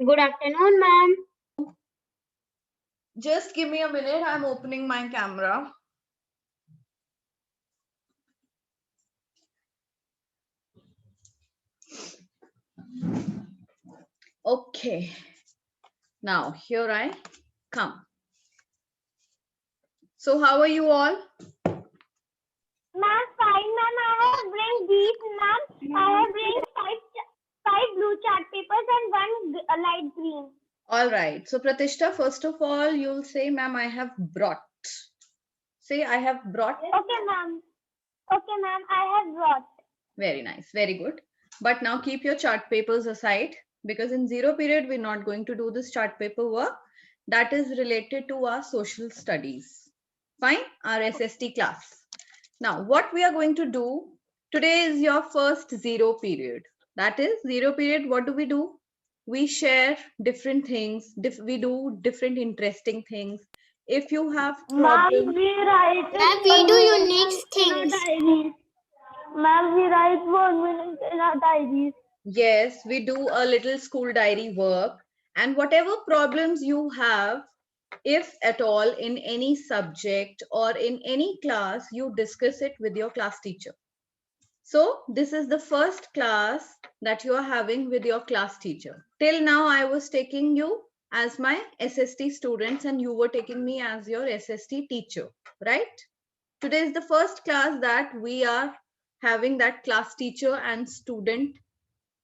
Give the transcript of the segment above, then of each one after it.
Good afternoon, ma'am. Just give me a minute. I'm opening my camera. Okay. Now, here I come. So, how are you all? Ma'am, fine, ma'am. I have bring these, ma'am. I have bring five blue chart papers and one light green. All right. So, Pratishta, first of all, you'll say, ma'am, I have brought. Say, I have brought. Okay, ma'am. Okay, ma'am. I have brought. Very nice. Very good. But now keep your chart papers aside because in zero period, we're not going to do this chart paper work. That is related to our social studies. Fine. Our SST class. Now, what we are going to do today is your first zero period. That is zero period. What do? We share different things. We do different interesting things. If you have problems, Ma'am, we write. Ma'am, we do unique things. Ma'am, we write 1 minute in our diaries. yes, we do a little school diary work. And whatever problems you have, if at all in any subject or in any class, you discuss it with your class teacher. So this is the first class that you are having with your class teacher. Till now, I was taking you as my SST students and you were taking me as your SST teacher, right? Today is the first class that we are having that class teacher and student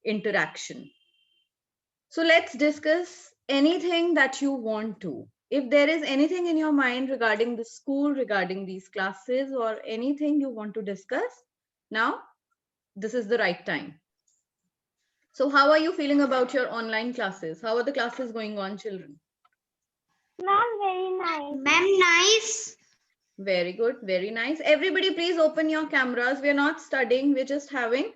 interaction. So let's discuss anything that you want to. If there is anything in your mind regarding the school, regarding these classes, or anything you want to discuss, now this is the right time. So how are you feeling about your online classes? How are the classes going on, children? Ma'am, very nice. Ma'am, nice. Very good, very nice. Everybody please open your cameras. We're not studying, we're just having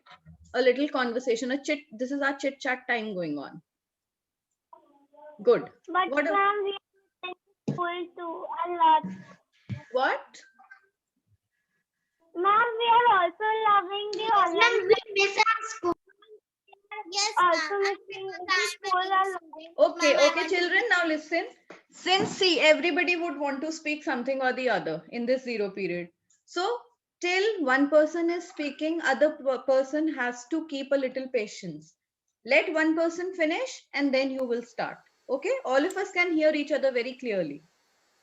a little conversation, a chit. This is our chit chat time going on. Good. But What? ma'am, we are in school too a lot. What? Ma'am, we are also loving the online. Ma'am, we miss our school. Yes, Also ma'am. missing the school a lot. Okay, children, now listen. Since see, everybody would want to speak something or the other in this zero period. So till one person is speaking, other person has to keep a little patience. Let one person finish and then you will start. Okay, all of us can hear each other very clearly.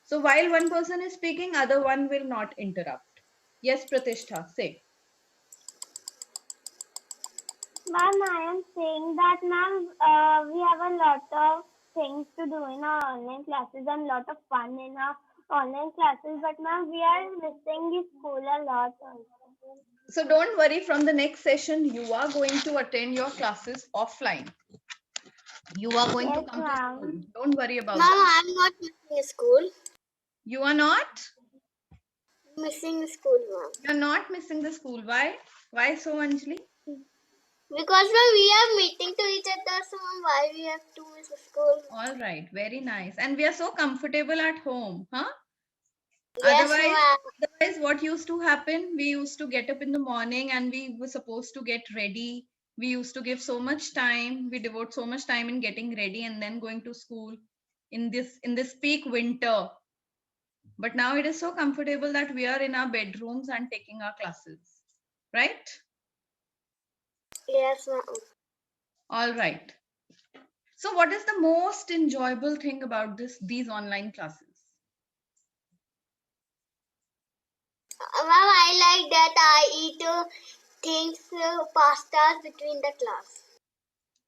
So while one person is speaking, other one will not interrupt. Yes, Pratishtha, say. Ma'am, I am saying that, ma'am, we have a lot of things to do in our online classes and lot of fun in our online classes. But, ma'am, we are missing the school a lot also. So don't worry, from the next session, you are going to attend your classes offline. You are going to Yes, come to ma'am. school. Don't worry about Ma'am, that. I'm not missing school. You are not? Missing school, ma'am. You're not missing the school. Why? Why so, Anjali? Because ma'am, we are meeting to each other, so ma'am, why we have to miss school? All right, very nice. And we are so comfortable at home, huh? Yes, Otherwise, ma'am. otherwise, what used to happen? We used to get up in the morning and we were supposed to get ready. We used to give so much time. We devote so much time in getting ready and then going to school in this peak winter. But now it is so comfortable that we are in our bedrooms and taking our classes, right? Yes, ma'am. All right. So what is the most enjoyable thing about these online classes? Ma'am, I like that I eat things, pastas between the class.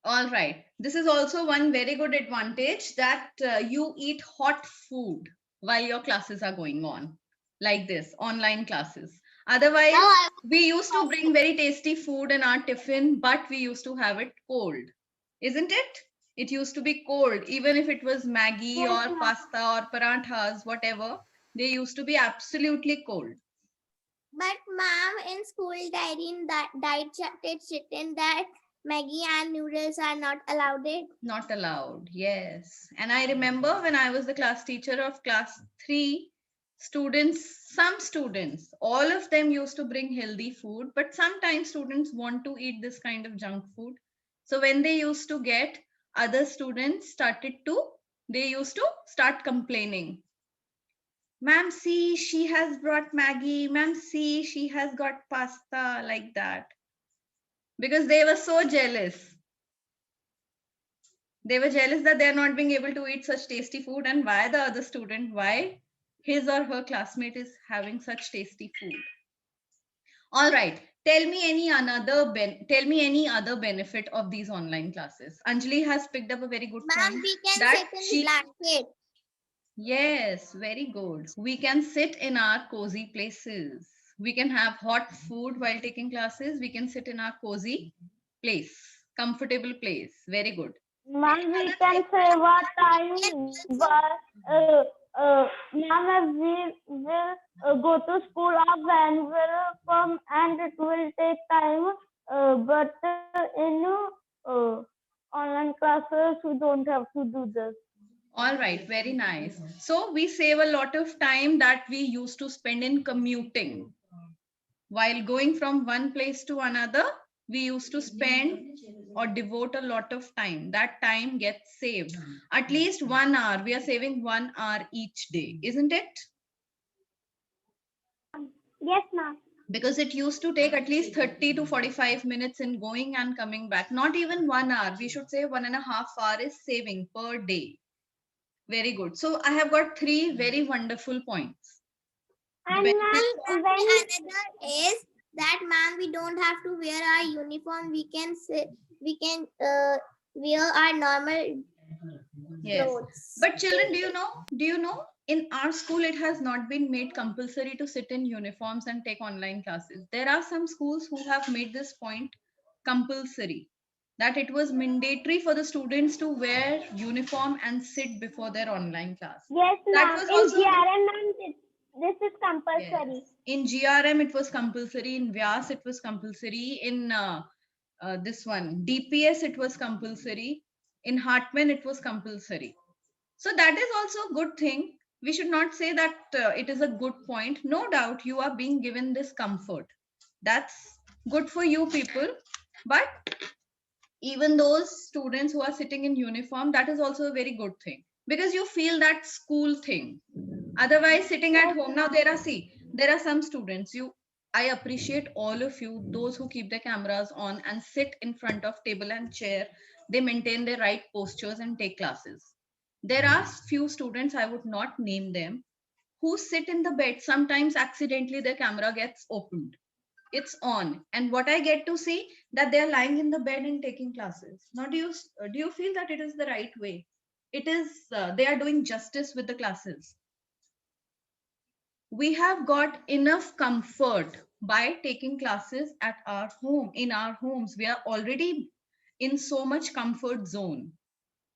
All right. This is also one very good advantage that you eat hot food while your classes are going on, like this, online classes. Otherwise, we used to bring very tasty food in our tiffin, but we used to have it cold, isn't it? It used to be cold, even if it was Maggie Yes, or ma'am. pasta or parathas, whatever, they used to be absolutely cold. But ma'am, in school diary, in that diet chart, it's written that Maggie and noodles are not allowed. Not allowed, yes. And I remember when I was the class teacher of class 3, some students, all of them used to bring healthy food, but sometimes students want to eat this kind of junk food. So when they used to get other students they used to start complaining. Ma'am, see, she has brought Maggie. Ma'am, see, she has got pasta, like that. Because they were so jealous. They were jealous that they're not being able to eat such tasty food. And why the other student, why his or her classmate is having such tasty food. All right. Tell me any other benefit of these online classes. Anjali has picked up a very good Ma'am, point. we can that sit in blanket. Yes, very good. We can sit in our cozy places. We can have hot food while taking classes. We can sit in our cozy place, comfortable place. Very good. Ma'am, we can save our time, but ma'am, if we will go to school, our van will come and it will take time. But in online classes, we don't have to do this. All right, very nice. So we save a lot of time that we used to spend in commuting. While going from one place to another, we used to spend or devote a lot of time. That time gets saved. At least 1 hour. We are saving 1 hour each day, isn't it? Yes, ma'am. Because it used to take at least 30 to 45 minutes in going and coming back. Not even 1 hour. We should say 1.5 hours is saving per day. Very good. So I have got 3 very wonderful points. And Benefits ma'am, Another is that, ma'am, we don't have to wear our uniform. We can wear our normal Yes. clothes. But children, do you know, in our school, it has not been made compulsory to sit in uniforms and take online classes. There are some schools who have made this point compulsory, that it was mandatory for the students to wear uniform and sit before their online class. yes, That ma'am. was In also GRM, ma'am, this is compulsory. Yes. In GRM, it was compulsory. In Vyas, it was compulsory. In this one, DPS, it was compulsory. In Hartman, it was compulsory. So that is also a good thing. We should not say that it is a good point. No doubt you are being given this comfort. That's good for you people. But even those students who are sitting in uniform, that is also a very good thing. Because you feel that school thing. Otherwise, sitting at home, now there are some students, I appreciate all of you, those who keep their cameras on and sit in front of table and chair. They maintain their right postures and take classes. There are few students, I would not name them, who sit in the bed. Sometimes accidentally their camera gets opened. It's on. And what I get to see, that they're lying in the bed and taking classes. Now, do you feel that it is the right way? It is, they are doing justice with the classes. We have got enough comfort by taking classes at our home, in our homes. We are already in so much comfort zone,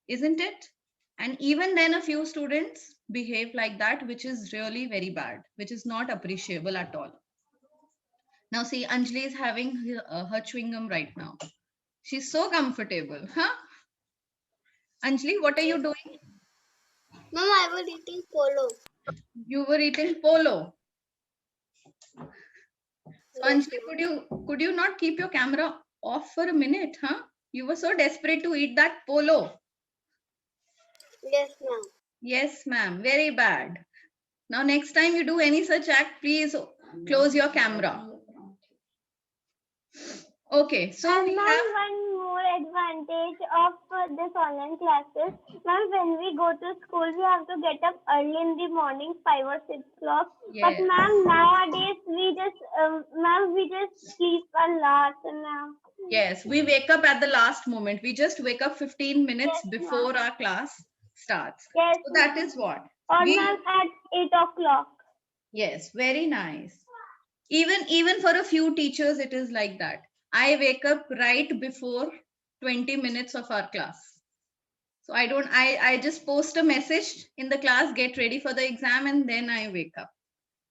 isn't it? And even then, a few students behave like that, which is really very bad, which is not appreciable at all. Now, see, Anjali is having her chewing gum right now. She's so comfortable, huh? Anjali, what are you doing? Ma'am, I was eating polo. You were eating polo. So, Anjali, could you not keep your camera off for a minute, huh? You were so desperate to eat that polo. Yes, ma'am. Yes, ma'am. Very bad. Now, next time you do any such act, please close your camera. Okay, so And we ma'am, have. one more advantage of this online classes, ma'am, when we go to school, we have to get up early in the morning, 5 or 6 o'clock. Yes. But ma'am, nowadays we just sleep a lot now. Yes, we wake up at the last moment. We just wake up 15 minutes Yes, before ma'am. our class starts. Yes, So that ma'am. is what. Or We, ma'am at 8 o'clock. yes, very nice. Even for a few teachers, it is like that. I wake up right before 20 minutes of our class. So I just post a message in the class, get ready for the exam, and then I wake up.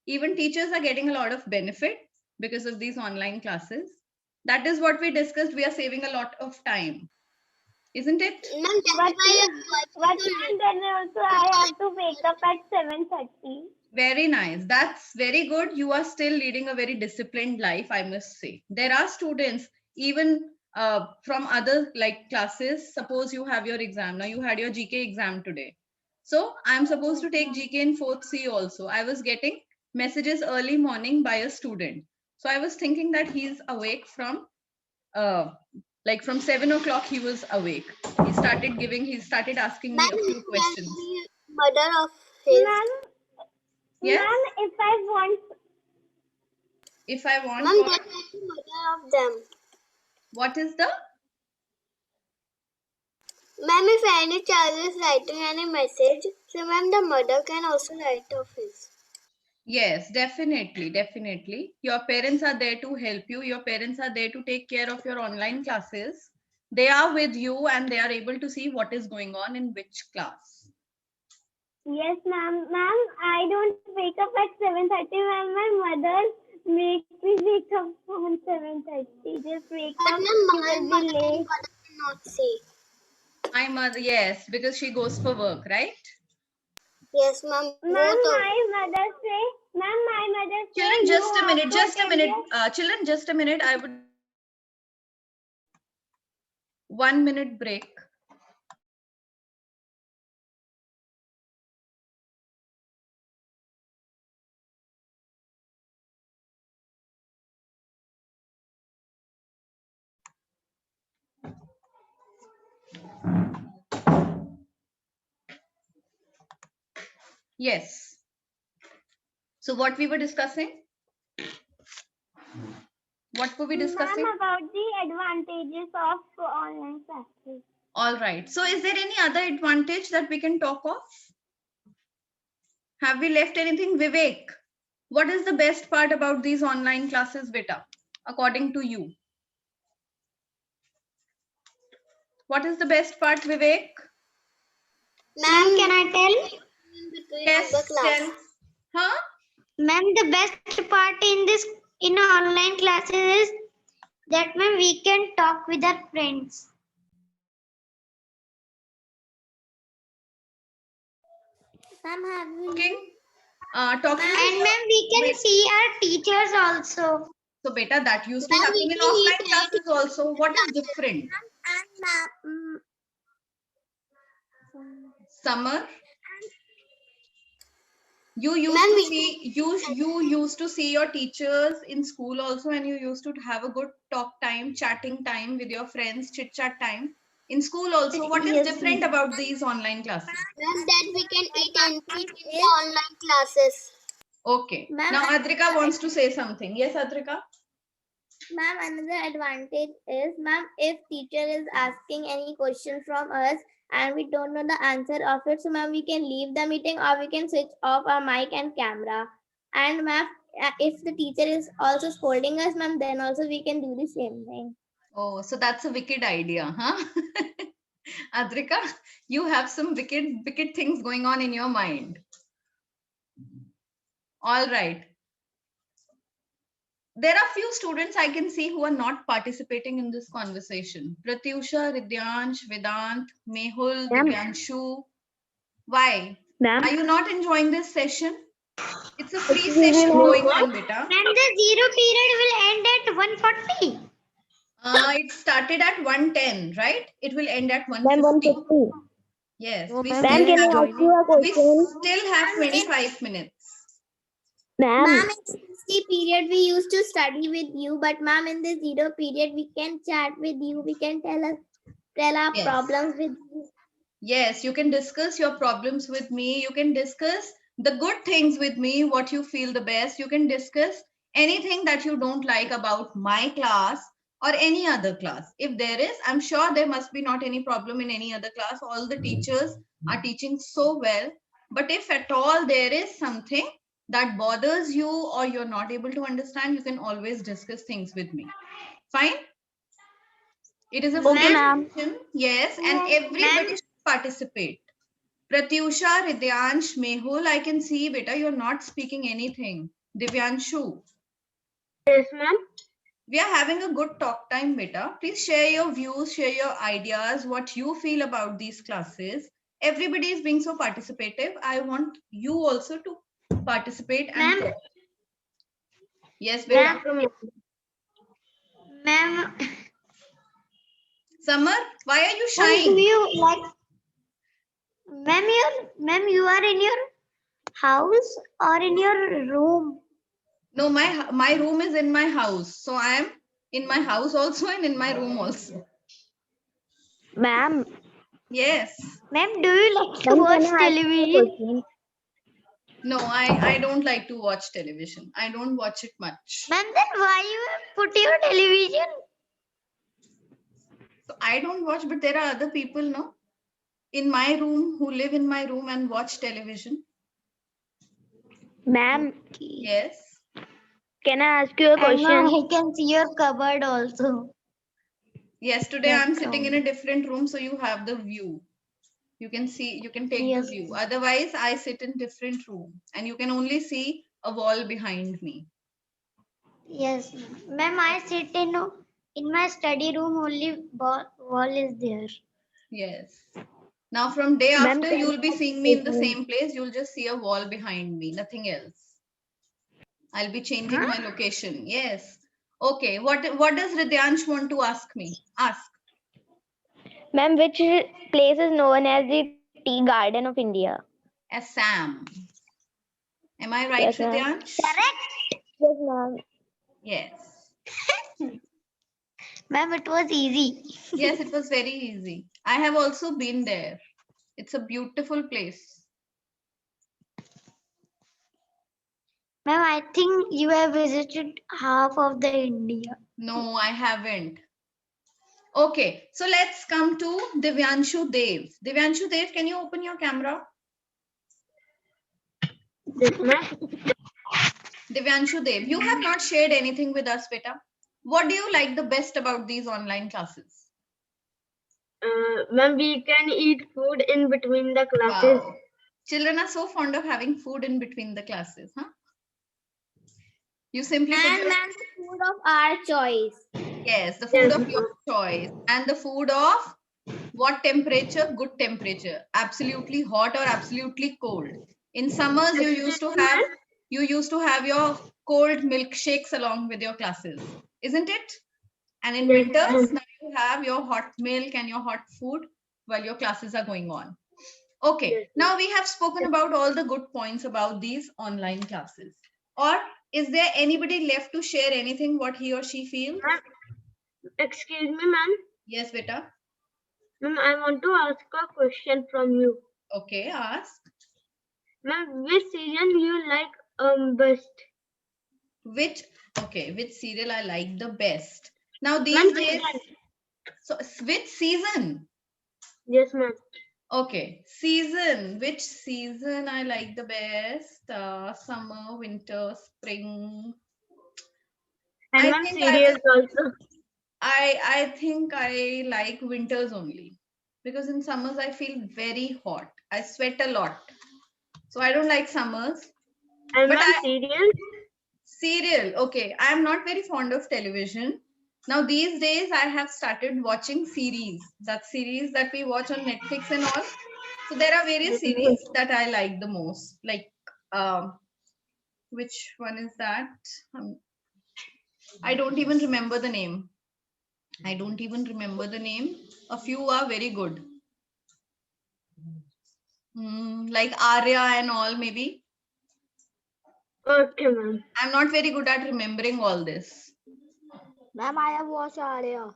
Even teachers are getting a lot of benefit because of these online classes. That is what we discussed. We are saving a lot of time, isn't it? Ma'am, But ma'am, then also I have to wake up at 7:30. Very nice. That's very good. You are still leading a very disciplined life, I must say. There are students, even from other like classes. Suppose you have your exam. Now you had your GK exam today. So I'm supposed to take GK in 4th C also. I was getting messages early morning by a student. So I was thinking that he's awake from like from 7 o'clock he was awake. He started asking me Ma'am, a you few tell questions. me mother of his. Ma'am, Yes. ma'am, if I want, If I want Ma'am, what? that is the mother of them. What is the? Ma'am, if any child is writing any message, so ma'am, the mother can also write of his. Yes, definitely, definitely. Your parents are there to help you. Your parents are there to take care of your online classes. They are with you and they are able to see what is going on in which class. yes, ma'am. Ma'am, I don't wake up at 7:30, ma'am. My mother makes me wake up on 7:30. Just wake But up, ma'am, you my will be mother and late. father cannot see. My mother, yes, because she goes for work, right? Yes, ma'am, Ma'am, both of my mother say, ma'am, my mother say, Children, you just a have minute, to just a attend minute. your Children, just a minute. I would 1 minute break. Yes. So what we were discussing? What were we discussing? Ma'am, about the advantages of online classes. All right. So is there any other advantage that we can talk of? Have we left anything? Vivek, what is the best part about these online classes, beta, according to you? What is the best part, Vivek? Ma'am, can I tell? Between Yes, of the class. tell. Huh? Ma'am, the best part in this in online classes is that ma'am we can talk with our friends. Ma'am, have Talking, talking. and ma'am we can Wait. see our teachers also. So, beta, that used to Ma'am, happen we in can eat offline classes also. What is different? and Summer, you used ma'am, to we see you used to see your teachers in school also, and you used to have a good talk time, chatting time with your friends, chit chat time in school also. What is yes, different about these online classes? ma'am, that we can eat anything in the online classes. Okay. Ma'am, Now Adrika wants to say something. Yes, Adrika. Ma'am, another advantage is, ma'am, if teacher is asking any question from us and we don't know the answer of it, so ma'am, we can leave the meeting or we can switch off our mic and camera. And ma'am, if the teacher is also scolding us, ma'am, then also we can do the same thing. Oh, so that's a wicked idea, huh? Adrika, you have some wicked things going on in your mind. All right. There are few students I can see who are not participating in this conversation. Pratyusha, Ridyansh, Vedant, Mehul, Divyanshu. Why? Ma'am, Are you not enjoying this session? It's a free session going on, beta. ma'am, the zero period will end at 1:40. It started at 1:10, right? It will end at 1:50. 1:50. Yes, No, we ma'am, still can I have, ask you a we question? still have 25 minutes. Ma'am, in 60 period we used to study with you, but ma'am, in the zero period we can chat with you. We can tell our Yes. problems with you. Yes, you can discuss your problems with me. You can discuss the good things with me, what you feel the best. You can discuss anything that you don't like about my class or any other class. If there is, I'm sure there must be not any problem in any other class. All the teachers are teaching so well. But if at all there is something that bothers you or you're not able to understand, you can always discuss things with me. Fine? It is a free session, yes, and everybody should participate. Pratyusha, Ridyansh, Mehul, I can see, beta, you're not speaking anything. Divyanshu, Yes, ma'am. we are having a good talk time, beta. Please share your views, share your ideas, what you feel about these classes. Everybody is being so participative. I want you also to participate and talk. Yes, beta. Ma'am, Summer, why are you Ma'am, do shying? you like, ma'am, you are in your house or in your room? No, my room is in my house. So I am in my house also and in my room also. Ma'am, Yes. ma'am, do you like to Ma'am, watch can I ask you a television? question? No, I don't like to watch television. I don't watch it much. Ma'am, then why you put your television? So I don't watch, but there are other people, no, in my room who live in my room and watch television. Ma'am, Yes. can I ask you a And now question? I can see your cupboard also. Yes, today Yes, I'm sitting in a different room, so you have the view. You can see, you can take Yes. the view. Otherwise, I sit in different room and you can only see a wall behind me. Yes, ma'am, I sit in my study room, only wall is there. Yes. Now from day Ma'am, after, can you'll be I seeing me in the ask you- same place. You'll just see a wall behind me, nothing else. I'll be changing my location. Yes. Okay. What does Ridyansh want to ask me? Ask. Ma'am, which place is known as the Tea Garden of India? Assam. Am I right, Yes, ma'am. Ridyansh? Yes, ma'am. Yes. Ma'am, it was easy. Yes, it was very easy. I have also been there. It's a beautiful place. Ma'am, I think you have visited half of the India. No, I haven't. Okay, so let's come to Divyanshu Dev. Divyanshu Dev, can you open your camera? Yes, ma'am. Divyanshu Dev, you have not shared anything with us, beta. What do you like the best about these online classes? Ma'am, we can eat food in between the classes. Wow. Children are so fond of having food in between the classes, huh? You simply put And your, ma'am, the food of our choice. yes, the food Yes, of your choice and the food of what temperature? Good temperature. Absolutely hot or absolutely cold. In summers, you used to have your cold milkshakes along with your classes, isn't it? And in Yes, winters, ma'am. now you have your hot milk and your hot food while your classes are going on. Okay, Yes, now we have spoken about all the good points about these online classes. Or is there anybody left to share anything what he or she feels? Ma'am, excuse me, ma'am. Yes, beta. Ma'am, I want to ask a question from you. Okay, ask. Ma'am, which season you like best? Which serial I like the best? Now Ma'am, these days, so which season? yes, ma'am. Okay, season. Which season I like the best? Summer, winter, spring. And I ma'am, think cereals also. I think I like winters only because in summers I feel very hot. I sweat a lot, so I don't like summers. And But ma'am, cereals? serial. Okay, I am not very fond of television. Now these days I have started watching series. That series that we watch on Netflix and all. So there are various series that I like the most. Like which one is that? I don't even remember the name. I don't even remember the name. A few are very good. Like Arya and all, maybe. Okay, ma'am. I'm not very good at remembering all this. Ma'am, I have watched Arya.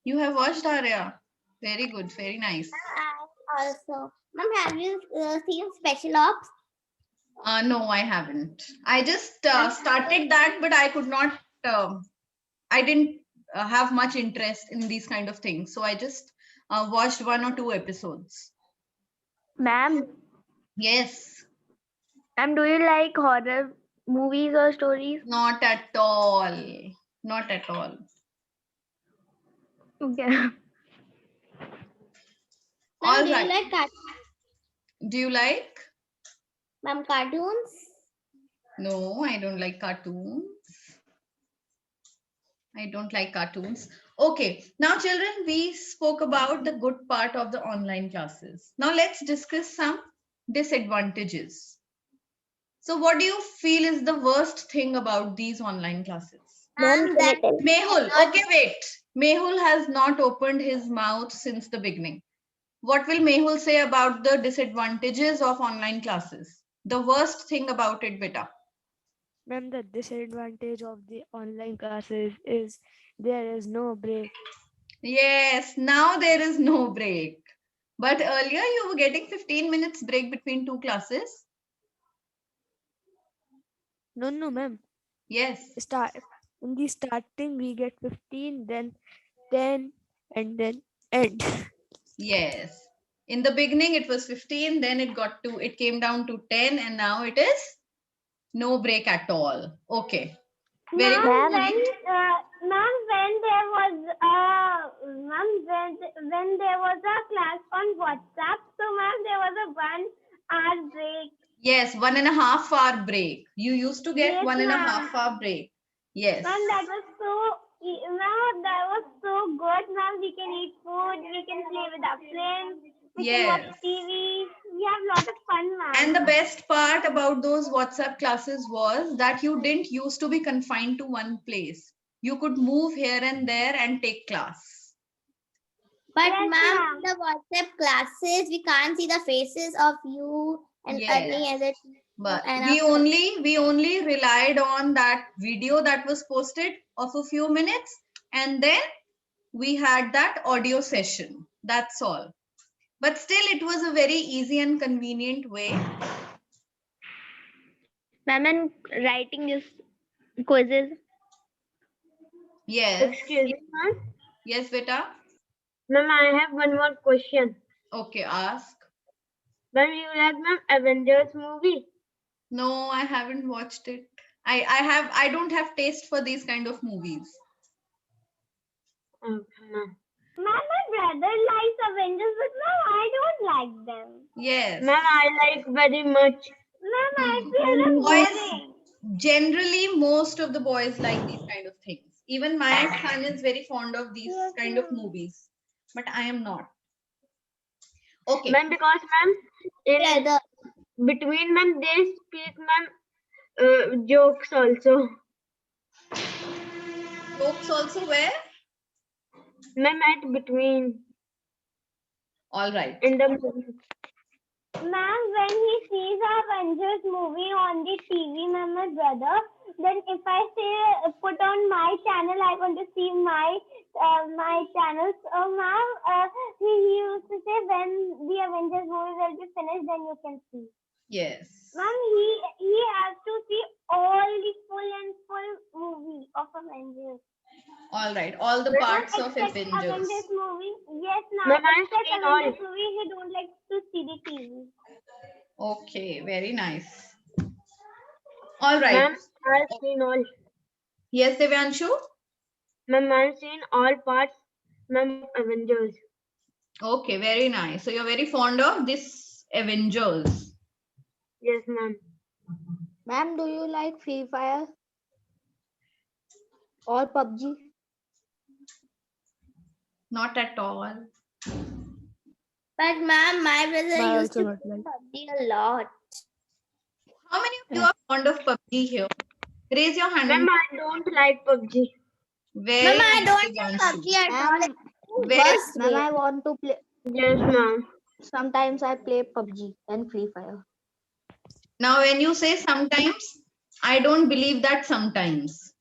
You have watched Arya. Very good, very nice. I also. Ma'am, have you seen Special Ops? No, I haven't. I just started that, but I could not. I didn't have much interest in these kind of things, so I just watched 1 or 2 episodes. Ma'am, Yes, do you like horror movies or stories? not at all. Not at all. Okay. Ma'am, All do you right. like Do you like? ma'am cartoons? No, I don't like cartoons. I don't like cartoons. Okay, now children, we spoke about the good part of the online classes. Now let's discuss some disadvantages. So what do you feel is the worst thing about these online classes? Ma'am, Ma'am, can I that tell? Mehul, okay, wait. Mehul has not opened his mouth since the beginning. What will Mehul say about the disadvantages of online classes? The worst thing about it, beta. Ma'am, the disadvantage of the online classes is there is no break. Yes, now there is no break. But earlier you were getting 15 minutes break between two classes. No, ma'am. Yes. In the starting we get 15, then 10, and then end. Yes. In the beginning it was 15, then it came down to 10, and now it is no break at all. Okay. Very good. Ma'am, when there was a class on WhatsApp, so ma'am, there was a 1 hour break. Yes, 1.5 hour break. You used to get Yes, 1.5 hour break. Yes. Ma'am, that was so good. Ma'am, we can eat food, we can play with our friends, we can watch Yes. TV. We have a lot of fun, ma'am. And the best part about those WhatsApp classes was that you didn't used to be confined to one place. You could move here and there and take class. But Yes, ma'am, ma'am. the WhatsApp classes, we can't see the faces of you and Yes. Ernie as a But and we after- only relied on that video that was posted of a few minutes, and then we had that audio session. That's all. But still, it was a very easy and convenient way. Ma'am, and writing this quizzes. Yes. Excuse me, ma'am. Yes, beta. Ma'am, I have one more question. Okay, ask. Ma'am, you like ma'am Avengers movie? No, I haven't watched it. I don't have taste for these kind of movies. Ma'am. Ma'am, my brother likes Avengers, but ma'am, I don't like them. Yes. Ma'am, I like very much. Ma'am, I feel them Boys, boring. generally, most of the boys like these kind of things. Even my son is very fond of these kind of movies, but I am not. Okay. Ma'am, because ma'am, in Brother. between ma'am they speak ma'am jokes also. Jokes also where? Ma'am, at between All right. in the movie. Ma'am, when he sees a Avengers movie on the TV, ma'am, my brother, then if I say put on my channel, I want to see my channel. So ma'am, he used to say when the Avengers movie will be finished, then you can see. Yes. Ma'am, he has to see all the full movie of Avengers. All right. All the parts of Except Avengers. Avengers movie. Yes, ma'am. Ma'am, I've Except seen all. Avengers movie, he don't like to see the TV. Okay. Very nice. All right. Ma'am, I've seen all. Yes, Devyanshu? Ma'am, I've seen all parts ma'am of Avengers. Okay. Very nice. So you're very fond of this Avengers. Yes, ma'am. Ma'am, do you like Free Fire or PUBG? Not at all. But ma'am, my brother I used also to not play like. PUBG a lot. How many of you are fond of PUBG here? Raise your hand. Ma'am, I don't like PUBG. Very Ma'am, I nice, don't like Devyanshu. PUBG at all. Ma'am, Very Worst ma'am, way. I want to play. Yes, ma'am. Sometimes I play PUBG and Free Fire. Now, when you say sometimes, I don't believe that sometimes.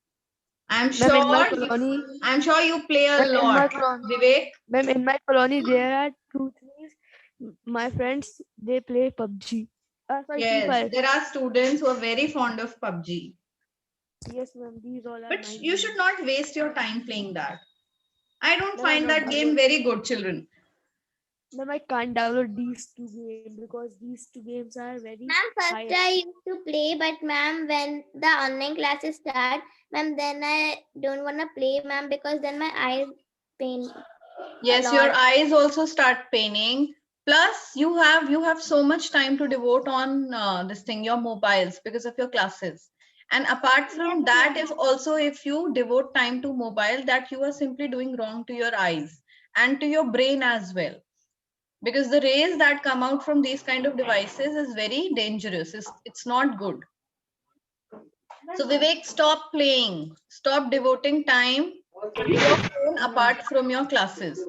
I'm Ma'am, in my sure. colony, I'm sure you play a Ma'am, in my lot. colony- Vivek. ma'am, in my colony, there are 2 things. My friends, they play PUBG. Sorry, Free Yes, Fire. there are students who are very fond of PUBG. Yes, ma'am, these all are But my you games. should not waste your time playing that. I don't No, find no, that no. game very good, children. Ma'am, I can't download these 2 games because these 2 games are very Ma'am, first high. I used to play, but ma'am, when the online classes start, ma'am, then I don't want to play, ma'am, because then my eyes pain. Yes, lot. your eyes also start paining. Plus, you have so much time to devote on this thing, your mobiles, because of your classes. And apart from Yes, that ma'am. is also, if you devote time to mobile, that you are simply doing wrong to your eyes and to your brain as well. Because the rays that come out from these kind of devices is very dangerous. It's not good. So Vivek, stop playing. Stop devoting time your phone apart from your classes.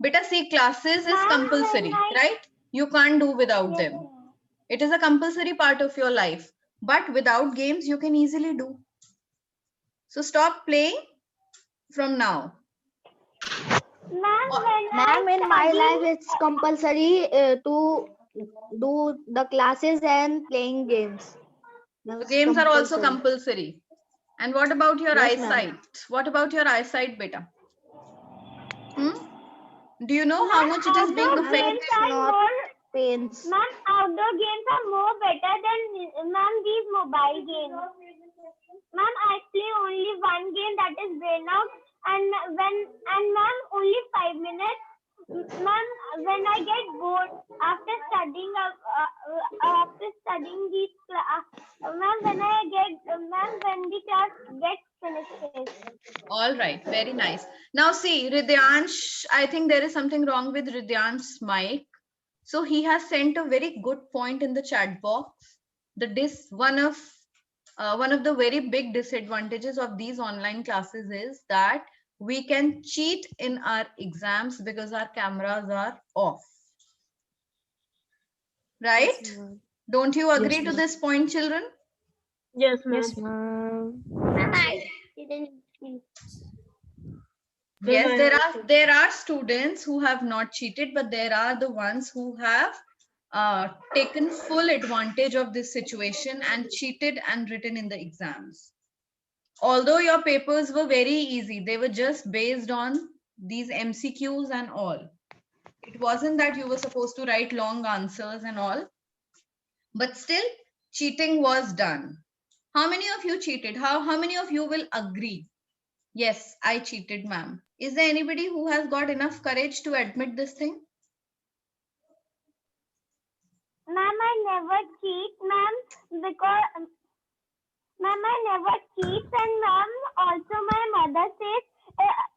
Beta, see, classes is compulsory, right? You can't do without them. It is a compulsory part of your life. But without games, you can easily do. So stop playing from now. Ma'am, In my life, it's compulsory to do the classes and playing games. The That's games are also compulsory. compulsory. And what about your Yes, ma'am. eyesight? What about your eyesight, beta? Do you know how much it is being outdoor affected? games are Not more. pains. Ma'am, outdoor games are more better than these mobile games. Ma'am, I play only one game, that is Burnout, and ma'am, only 5 minutes. Ma'am, when I get bored after studying these ma'am, when the class gets finished. All right, very nice. Now see, Ridyansh, I think there is something wrong with Ridyansh's mic. So he has sent a very good point in the chat box. One of the very big disadvantages of these online classes is that we can cheat in our exams because our cameras are off. Right? Yes, ma'am. Don't you agree Yes, to ma'am. this point, children? Yes, ma'am. Yes, ma'am. Ma'am, I didn't cheat. Yes, Ma'am, there are students who have not cheated, but there are the ones who have taken full advantage of this situation and cheated and written in the exams. Although your papers were very easy, they were just based on these MCQs and all. It wasn't that you were supposed to write long answers and all, but still cheating was done. How many of you cheated? How many of you will agree? Yes, I cheated, ma'am. Is there anybody who has got enough courage to admit this thing? Ma'am, I never cheat, ma'am, because ma'am, I never cheat, and ma'am, also my mother says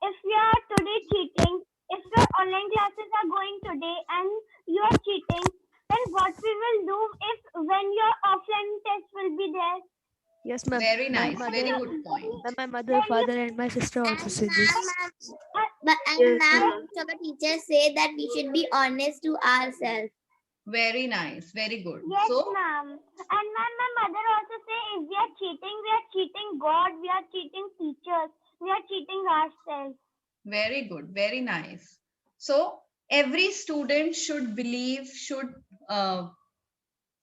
if you are today cheating, if your online classes are going today and you are cheating, then what we will do if when your offline test will be there? Yes, ma'am. Very My nice, mother, very good point. my mother, father, and my sister also say this. Yes, Ma'am, ma'am. so the teachers say that we should be honest to ourselves. Very nice, very good. Yes, So, ma'am. And ma'am, my mother also say if we are cheating God, we are cheating teachers, we are cheating ourselves. very good, very nice. So, every student should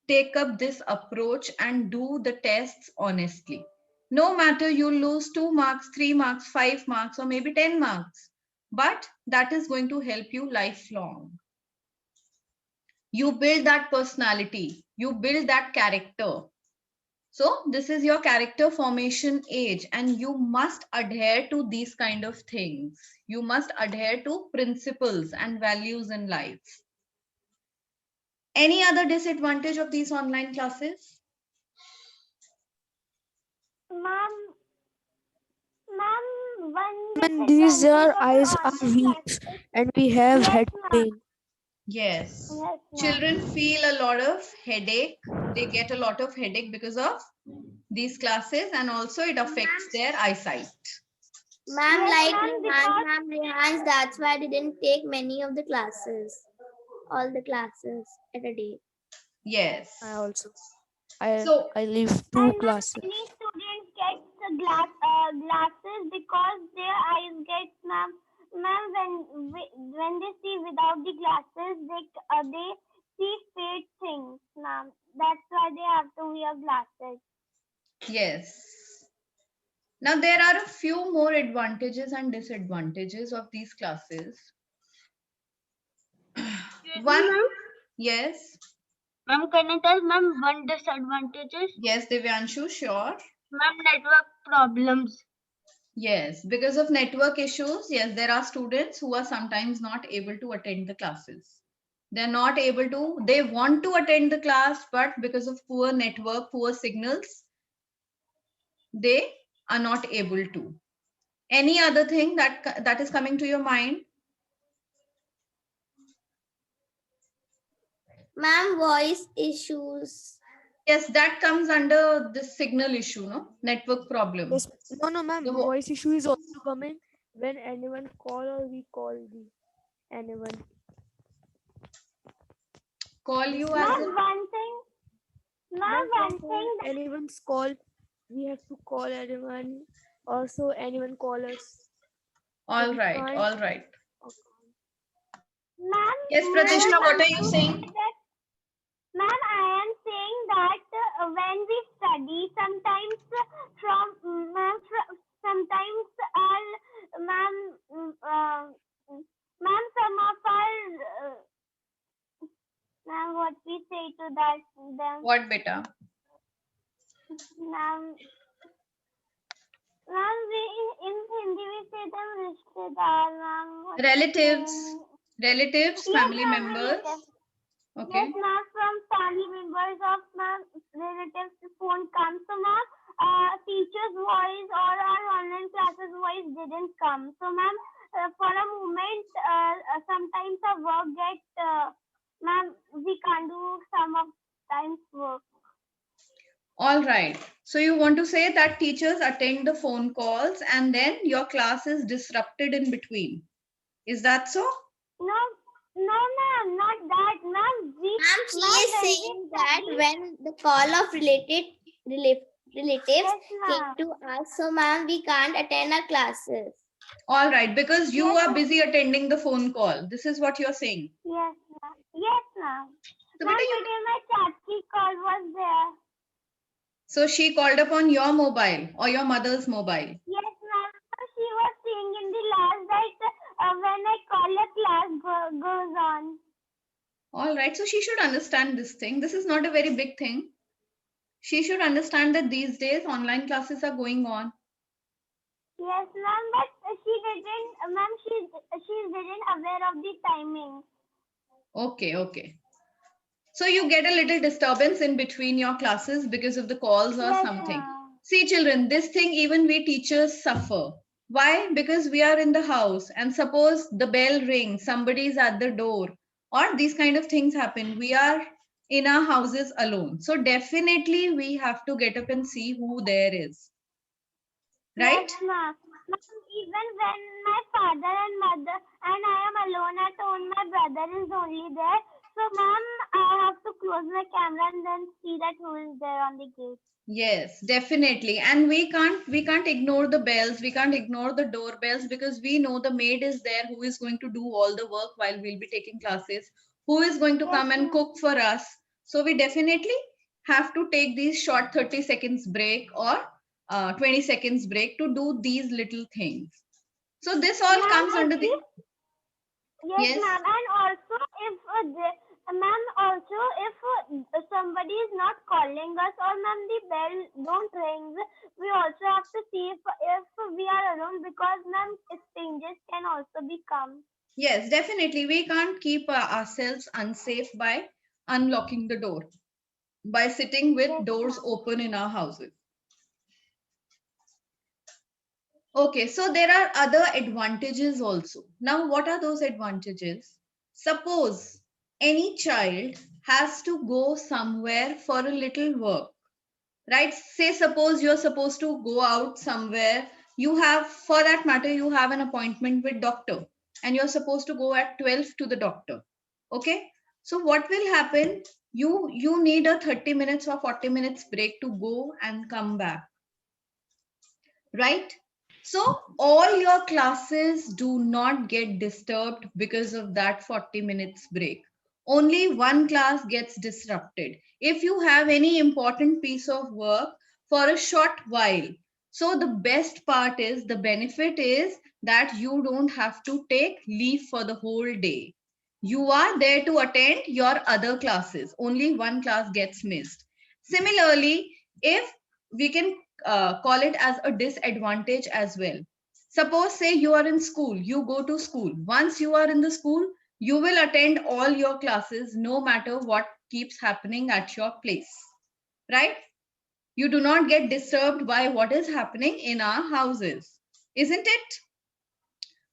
take up this approach and do the tests honestly. No matter you lose 2 marks, 3 marks, 5 marks, or maybe 10 marks, but that is going to help you lifelong. You build that personality, you build that character. So this is your character formation age, and you must adhere to these kind of things. You must adhere to principles and values in life. Any other disadvantage of these online classes? Ma'am, one And these disadvantage of eyes the are online weak, classes. and we have Yes, head ma'am. pain. Yes. Yes, ma'am. Children feel a lot of headache. They get a lot of headache because of these classes, and also it affects their eyesight. Ma'am, Yes, like ma'am, Rehan, that's why I didn't take many of the classes. All the classes at a day. Yes. I also. So- I leave And 2 ma'am, classes. many students get the glasses because their eyes get, ma'am, when they see without the glasses, they see fake things, ma'am. That's why they have to wear glasses. Yes. Now, there are a few more advantages and disadvantages of these classes. One, Ma'am, yes, ma'am, can I tell ma'am one disadvantages? yes, Divyanshu, sure. Ma'am, network problems. Yes, because of network issues, yes, there are students who are sometimes not able to attend the classes. They're not able to, they want to attend the class, but because of poor network, poor signals, they are not able to. Any other thing that is coming to your mind? Ma'am, voice issues. Yes, that comes under the signal issue, no? Network problem. Yes. No, ma'am. The Voice issue is also coming when anyone call or we call the anyone. Call This you is as Ma'am, in? one thing, ma'am, Ma'am, one thing that anyone's call, we have to call anyone. Also, anyone call us. So All we right, can't. all right. Ma'am, Yes, ma'am, Pratishtha, I what are want you to saying? say that, ma'am, I am saying that when we study, sometimes ma'am, sometimes our, ma'am, ma'am, some of our, ma'am, what we say to that, them, What, beta? ma'am, ma'am, we, in Hindi we say them rishtedar, ma'am, what we Relatives, say? relatives, Yes, family ma'am, members. relatives. Okay. Yes, ma'am, from family members of ma'am, relatives phone comes. So, ma'am, teacher's voice or our online classes voice didn't come. So, ma'am, for a moment, sometimes our work get, ma'am, we can't do some of times work. All right. So you want to say that teachers attend the phone calls and then your class is disrupted in between. Is that so? No, no, ma'am, not that, ma'am. Ma'am, she Ma'am, is when we saying that study, when the call of relatives yes, came ma'am. to us, so ma'am, we can't attend our classes. All right. Because you Yes, are ma'am. busy attending the phone call. This is what you're saying. Yes, ma'am. Yes, ma'am. So, Ma'am, beta, you, today my chachi call was there. so she called upon your mobile or your mother's mobile. Yes, ma'am. She was saying in the last that when I call a class goes on. All right. So she should understand this thing. This is not a very big thing. She should understand that these days online classes are going on. Yes, ma'am. But she didn't, ma'am. She didn't aware of the timing. Okay, okay. So you get a little disturbance in between your classes because of the calls or Yes, something. ma'am. See, children, this thing even we teachers suffer. Why? Because we are in the house and suppose the bell rings, somebody is at the door, or these kind of things happen. We are in our houses alone. So definitely we have to get up and see who there is. Right? Yes, ma'am. Ma'am, even when my father and mother and I am alone at home, my brother is only there. So, ma'am, I have to close my camera and then see that who is there on the gate. Yes, definitely. And we can't ignore the bells. We can't ignore the doorbells because we know the maid is there who is going to do all the work while we'll be taking classes, who is going to Yes, come and ma'am. cook for us. So we definitely have to take these short 30 seconds break or 20 seconds break to do these little things. So this all Ma'am, comes under the, yes, yes. ma'am. And also, if ma'am, also if somebody is not calling us or ma'am the bell don't ring, we also have to see if we are alone because ma'am strangers can also become. Yes, definitely. We can't keep ourselves unsafe by unlocking the door, by sitting with Yes, doors ma'am. open in our houses. Okay, so there are other advantages also. Now, what are those advantages? Suppose any child has to go somewhere for a little work, right? Say, suppose you're supposed to go out somewhere. You have, for that matter, you have an appointment with doctor and you're supposed to go at 12 to the doctor. Okay. So what will happen? You need a 30 minutes or 40 minutes break to go and come back, right? So all your classes do not get disturbed because of that 40 minutes break. Only one class gets disrupted. If you have any important piece of work for a short while, so the best part is, the benefit is that you don't have to take leave for the whole day. You are there to attend your other classes. Only one class gets missed. Similarly, if we can call it as a disadvantage as well. Suppose, say you are in school, you go to school. Once you are in the school, you will attend all your classes no matter what keeps happening at your place, right? You do not get disturbed by what is happening in our houses, isn't it?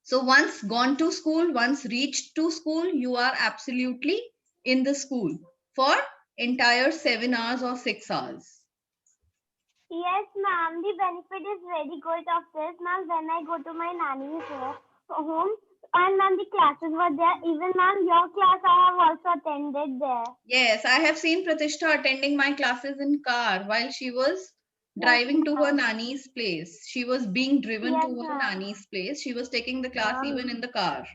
So once gone to school, once reached to school, you are absolutely in the school for entire 7 hours or 6 hours. Yes, ma'am. The benefit is very good of this, ma'am. When I go to my nanny's home, and ma'am, the classes were there. Even ma'am, your class I have also attended there. Yes, I have seen Pratishtha attending my classes in car while she was driving to her nanny's place. She was being driven Yes, to her ma'am. nanny's place. She was taking the class even in the car.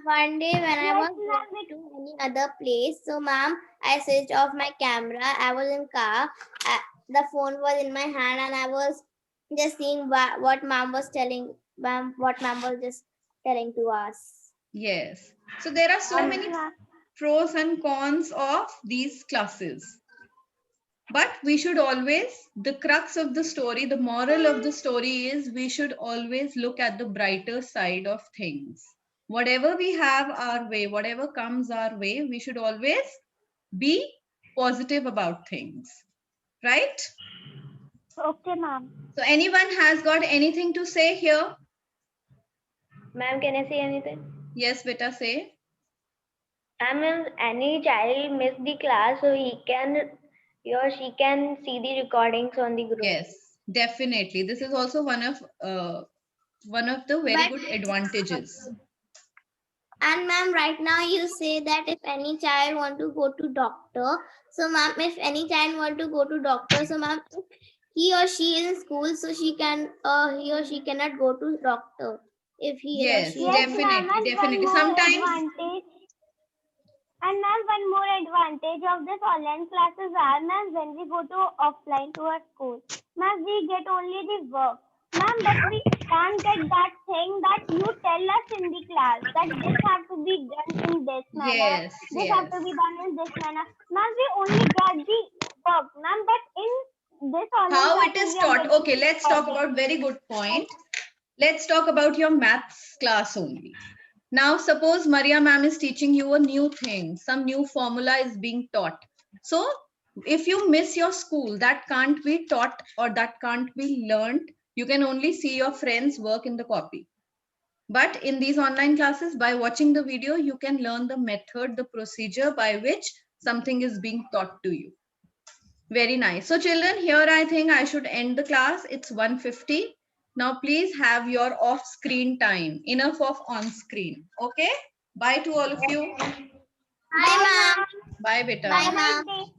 One day when I Yes, was ma'am. going to any other place, so ma'am, I switched off my camera. I was in car. The phone was in my hand, and I was just seeing what ma'am was telling. What ma'am was just telling to us. Yes. So there are so Yes, many ma'am. pros and cons of these classes. But we should always, the crux of the story, the moral of the story is we should always look at the brighter side of things. Whatever we have our way, whatever comes our way, we should always be positive about things. Right? Okay, ma'am. So anyone has got anything to say here? Ma'am, can I say anything? Yes, beta, say. Ma'am, any child miss the class, so he or she can see the recordings on the group. Yes, definitely. This is also one of the very But- good advantages. And ma'am, right now you say that if any child want to go to doctor, so ma'am, if any child want to go to doctor, so ma'am, if he or she is in school, so he or she cannot go to doctor. If he or Yes, she Yes, is ma'am. definitely, And definitely. one more Sometimes, advantage. And ma'am, one more advantage of this online classes are, ma'am, when we go to offline to our school, ma'am, we get only the work. Ma'am, but we can't get that thing that you tell us in the class, that this have to be done in this manner, yes, this yes. have to be done in this manner. Ma'am, we only get the work, ma'am, but in this online How it classes is we are taught. getting Okay, let's talk project. about very good point. Let's talk about your maths class only. Now, suppose Maria ma'am is teaching you a new thing, some new formula is being taught. So, if you miss your school, that can't be taught or that can't be learned. You can only see your friends' work in the copy. But in these online classes, by watching the video, you can learn the method, the procedure by which something is being taught to you. Very nice. So children, here I think I should end the class. It's 1:50. Now please have your off-screen time. Enough of on-screen. Okay? Bye to all of you. Bye, ma'am. Bye, beta. Bye, Have a ma'am. nice day.